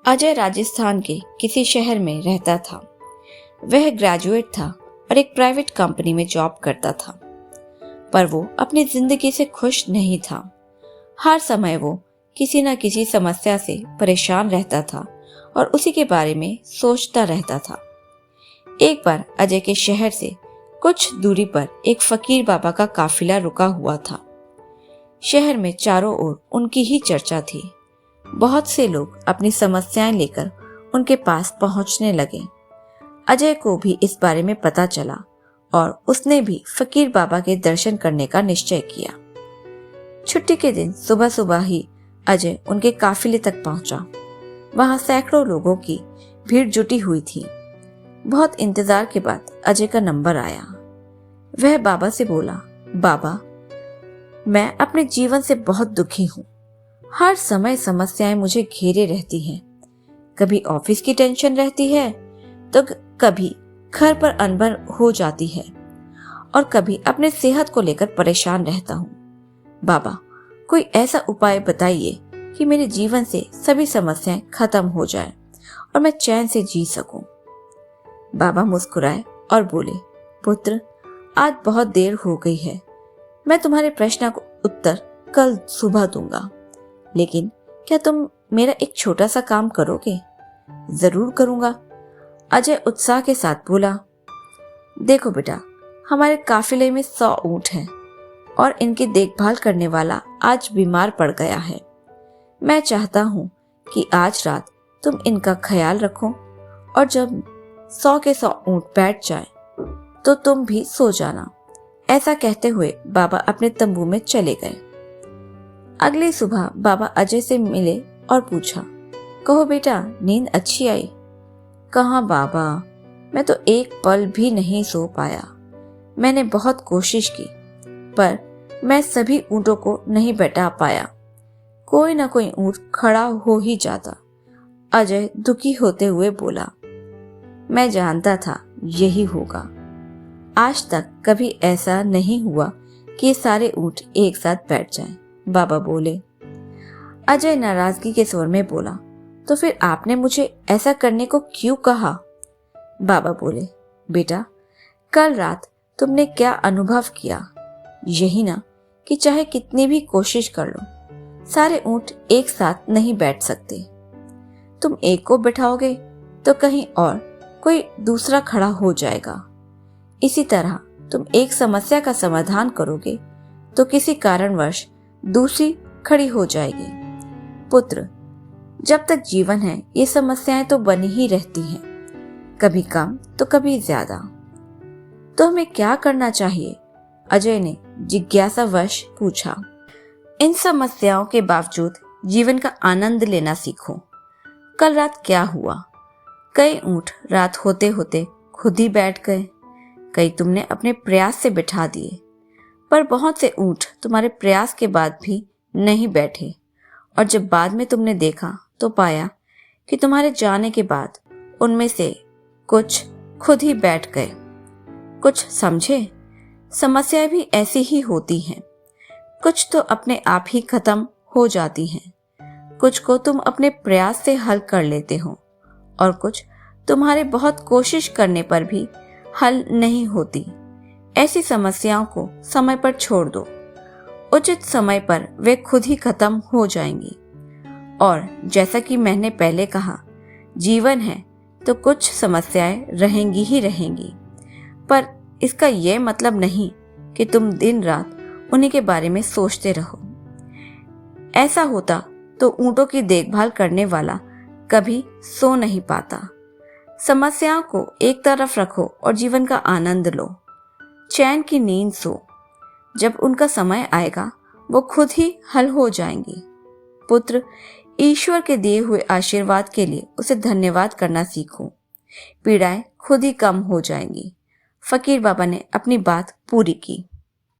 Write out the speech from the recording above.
अजय राजस्थान के किसी शहर में रहता था। वह ग्रेजुएट था और एक प्राइवेट कंपनी में जॉब करता था, पर वो अपनी जिंदगी से खुश नहीं था। हर समय वो किसी न किसी समस्या से परेशान रहता था और उसी के बारे में सोचता रहता था। एक बार अजय के शहर से कुछ दूरी पर एक फकीर बाबा का काफिला रुका हुआ था। शहर में चारों ओर उनकी ही चर्चा थी। बहुत से लोग अपनी समस्याएं लेकर उनके पास पहुंचने लगे। अजय को भी इस बारे में पता चला और उसने भी फकीर बाबा के दर्शन करने का निश्चय किया। छुट्टी के दिन सुबह सुबह ही अजय उनके काफिले तक पहुंचा। वहां सैकड़ों लोगों की भीड़ जुटी हुई थी। बहुत इंतजार के बाद अजय का नंबर आया। वह बाबा से बोला, बाबा, मैं अपने जीवन से बहुत दुखी हूँ। हर समय समस्याएं मुझे घेरे रहती हैं। कभी ऑफिस की टेंशन रहती है तो कभी घर पर अनबन हो जाती है और कभी अपने सेहत को लेकर परेशान रहता हूँ। बाबा, कोई ऐसा उपाय बताइए कि मेरे जीवन से सभी समस्याएं खत्म हो जाएं और मैं चैन से जी सकूं। बाबा मुस्कुराए और बोले, पुत्र, आज बहुत देर हो गई है। मैं तुम्हारे प्रश्न का उत्तर कल सुबह दूंगा, लेकिन क्या तुम मेरा एक छोटा सा काम करोगे? जरूर करूंगा, अजय उत्साह के साथ बोला। देखो बेटा, हमारे काफिले में 100 ऊंट हैं और इनकी देखभाल करने वाला आज बीमार पड़ गया है। मैं चाहता हूं कि आज रात तुम इनका ख्याल रखो और जब 100 के 100 ऊंट बैठ जाए तो तुम भी सो जाना। ऐसा कहते हुए बाबा अपने तंबू में चले गए। अगली सुबह बाबा अजय से मिले और पूछा, कहो बेटा, नींद अच्छी आई? कहाँ बाबा, मैं तो एक पल भी नहीं सो पाया। मैंने बहुत कोशिश की, पर मैं सभी ऊँटों को नहीं बैठा पाया। कोई ना कोई ऊँट खड़ा हो ही जाता। अजय दुखी होते हुए बोला, मैं जानता था यही होगा। आज तक कभी ऐसा नहीं हुआ कि सारे ऊँट एक साथ बैठ जाएं। बाबा बोले। अजय नाराजगी के स्वर में बोला, तो फिर आपने मुझे ऐसा करने को क्यों कहा? बाबा बोले, बेटा, कल रात तुमने क्या अनुभव किया? यही ना कि चाहे कितनी भी कोशिश कर लो, सारे ऊंट एक साथ नहीं बैठ सकते। तुम एक को बैठाओगे तो कहीं और कोई दूसरा खड़ा हो जाएगा। इसी तरह तुम एक समस्या का समाधान करोगे तो किसी कारणवश दूसरी खड़ी हो जाएगी। पुत्र, जब तक जीवन है ये समस्याएं तो बनी ही रहती हैं, कभी कम तो कभी ज्यादा। तो हमें क्या करना चाहिए? अजय ने जिज्ञासावश पूछा। इन समस्याओं के बावजूद जीवन का आनंद लेना सीखो। कल रात क्या हुआ? कई ऊंट रात होते होते खुद ही बैठ गए। कई तुमने अपने प्रयास से बिठा दिए, पर बहुत से ऊंट तुम्हारे प्रयास के बाद भी नहीं बैठे और जब बाद में तुमने देखा तो पाया कि तुम्हारे जाने के बाद उनमें से कुछ खुद ही बैठ गए। कुछ समझे? समस्याएं भी ऐसी ही होती हैं। कुछ तो अपने आप ही खत्म हो जाती हैं, कुछ को तुम अपने प्रयास से हल कर लेते हो और कुछ तुम्हारे बहुत कोशिश करने पर भी हल नहीं होती। ऐसी समस्याओं को समय पर छोड़ दो। उचित समय पर वे खुद ही खत्म हो जाएंगी। और जैसा कि मैंने पहले कहा, जीवन है तो कुछ समस्याएं रहेंगी ही रहेंगी, पर इसका यह मतलब नहीं कि तुम दिन रात उन्हीं के बारे में सोचते रहो। ऐसा होता तो ऊंटों की देखभाल करने वाला कभी सो नहीं पाता। समस्याओं को एक तरफ रखो और जीवन का आनंद लो। चैन की नींद सो। जब उनका समय आएगा वो खुद ही हल हो जाएंगी। पुत्र, ईश्वर के दिए हुए आशीर्वाद के लिए उसे धन्यवाद करना सीखो। पीड़ाएं खुद ही कम हो जाएंगी। फकीर बाबा ने अपनी बात पूरी की।